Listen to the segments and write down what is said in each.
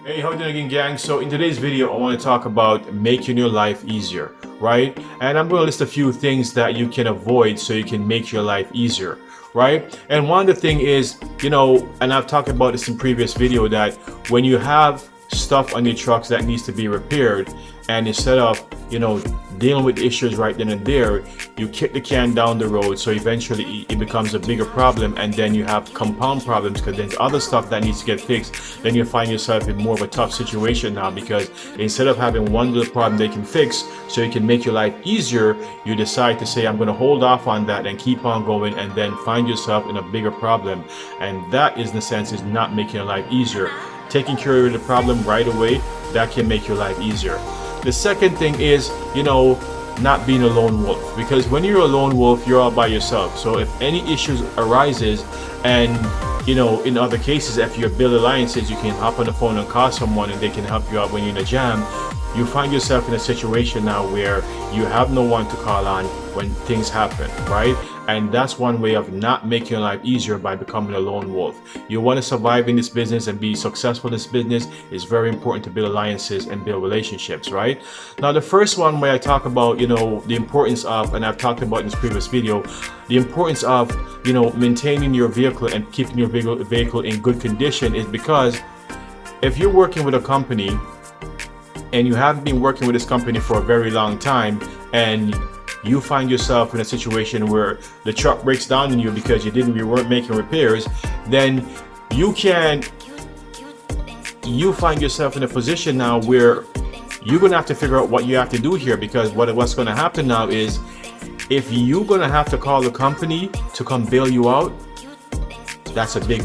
Hey, how you doing again, gang? So in today's video, I want to talk about making your life easier, right? And I'm going to list a few things that you can avoid so you can make your life easier, right? And one of the thing is, and I've talked about this in previous video, that when you have stuff on your trucks that needs to be repaired, and instead of dealing with issues right then and there, you kick the can down the road, so eventually it becomes a bigger problem, and then you have compound problems because there's other stuff that needs to get fixed. Then you find yourself in more of a tough situation now, because instead of having one little problem they can fix so you can make your life easier, you decide to say, I'm going to hold off on that and keep on going, and then find yourself in a bigger problem. And that, in a sense, is not making your life easier. Taking care of the problem right away, that can make your life easier. The second thing is, not being a lone wolf, because when you're a lone wolf, you're all by yourself. So if any issues arises, and in other cases, if you build alliances, you can hop on the phone and call someone and they can help you out when you're in a jam. You find yourself in a situation now where you have no one to call on when things happen, right? And that's one way of not making your life easier, by becoming a lone wolf. You want to survive in this business and be successful in this business. It's very important to build alliances and build relationships, right? Now, the first one where I talk about, the importance of, and I've talked about in this previous video, the importance of, maintaining your vehicle and keeping your vehicle in good condition, is because if you're working with a company and you haven't been working with this company for a very long time, and you find yourself in a situation where the truck breaks down on you because you weren't making repairs, then you find yourself in a position now where you're gonna have to figure out what you have to do here. Because what's gonna happen now is, if you're gonna have to call the company to come bail you out, that's a big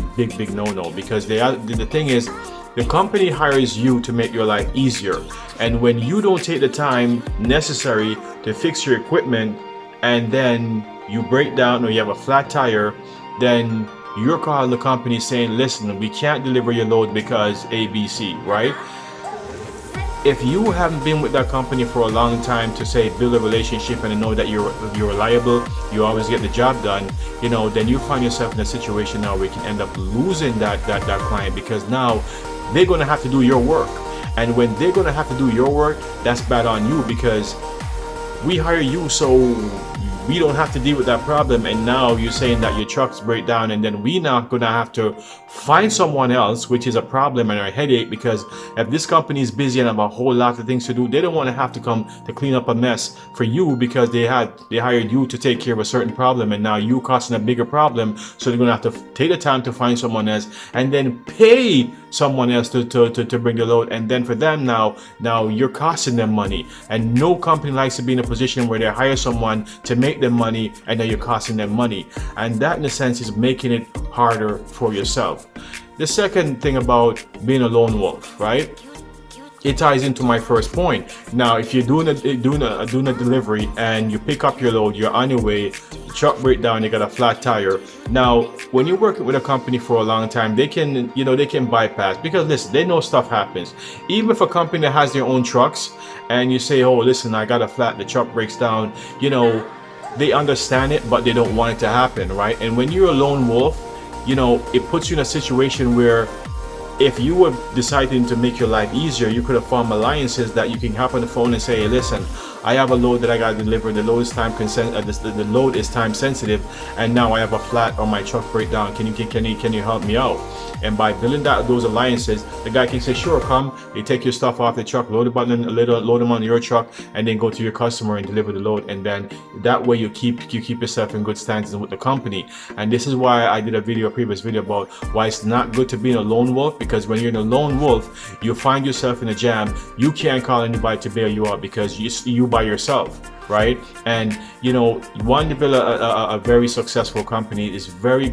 no-no. Because the thing is, the company hires you to make your life easier, and when you don't take the time necessary to fix your equipment, and then you break down or you have a flat tire, then you're calling the company saying, listen, we can't deliver your load because ABC, right? If you haven't been with that company for a long time to say build a relationship and know that you're reliable, you always get the job done, then you find yourself in a situation now where you can end up losing that client, because now they're going to have to do your work. And when they're going to have to do your work, that's bad on you, because we hire you so we don't have to deal with that problem. And now you're saying that your trucks break down, and then we now going to have to find someone else, which is a problem and a headache, because if this company is busy and have a whole lot of things to do, they don't want to have to come to clean up a mess for you, because they hired you to take care of a certain problem, and now you causing a bigger problem. So they're going to have to take the time to find someone else, and then pay someone else to bring the load. And then for them, now you're costing them money, and no company likes to be in a position where they hire someone to make them money and then you're costing them money. And that, in a sense, is making it harder for yourself. The second thing about being a lone wolf, right? It ties into my first point. Now, if you're doing a delivery and you pick up your load, you're on your way, the truck break down, you got a flat tire. Now, when you're working with a company for a long time, they can bypass, because listen, they know stuff happens. Even if a company that has their own trucks and you say, oh, listen, I got a flat, the truck breaks down, they understand it, but they don't want it to happen, right? And when you're a lone wolf, it puts you in a situation where, if you were deciding to make your life easier, you could have formed alliances that you can hop on the phone and say, hey, listen, I have a load that I got to deliver. The load is the load is time sensitive, and now I have a flat or my truck breakdown. Can you help me out? And by building those alliances, the guy can say, sure, come. You take your stuff off the truck, load them on your truck, and then go to your customer and deliver the load. And then that way you keep yourself in good standings with the company. And this is why I did a previous video about why it's not good to be in a lone wolf, because when you're in a lone wolf, you find yourself in a jam. You can't call anybody to bail you out, because you by yourself, right? And wanting to build a very successful company is very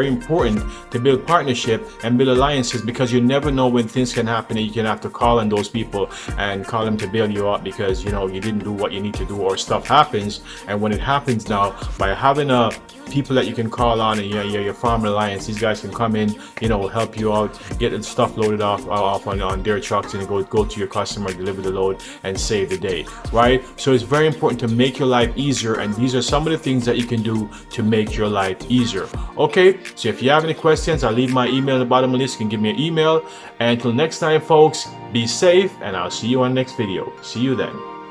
important to build partnership and build alliances, because you never know when things can happen and you can have to call on those people and call them to bail you out, because you didn't do what you need to do, or stuff happens. And when it happens now, by having people that you can call on, and your farm alliance, these guys can come in, help you out, get the stuff loaded off on their trucks, and go to your customer, deliver the load, and save the day, right? So it's very important to make your life easier, and these are some of the things that you can do to make your life easier. Okay, so if you have any questions, I'll leave my email at the bottom of the list. You can give me an email. And until next time, folks, be safe, and I'll see you on the next video. See you then.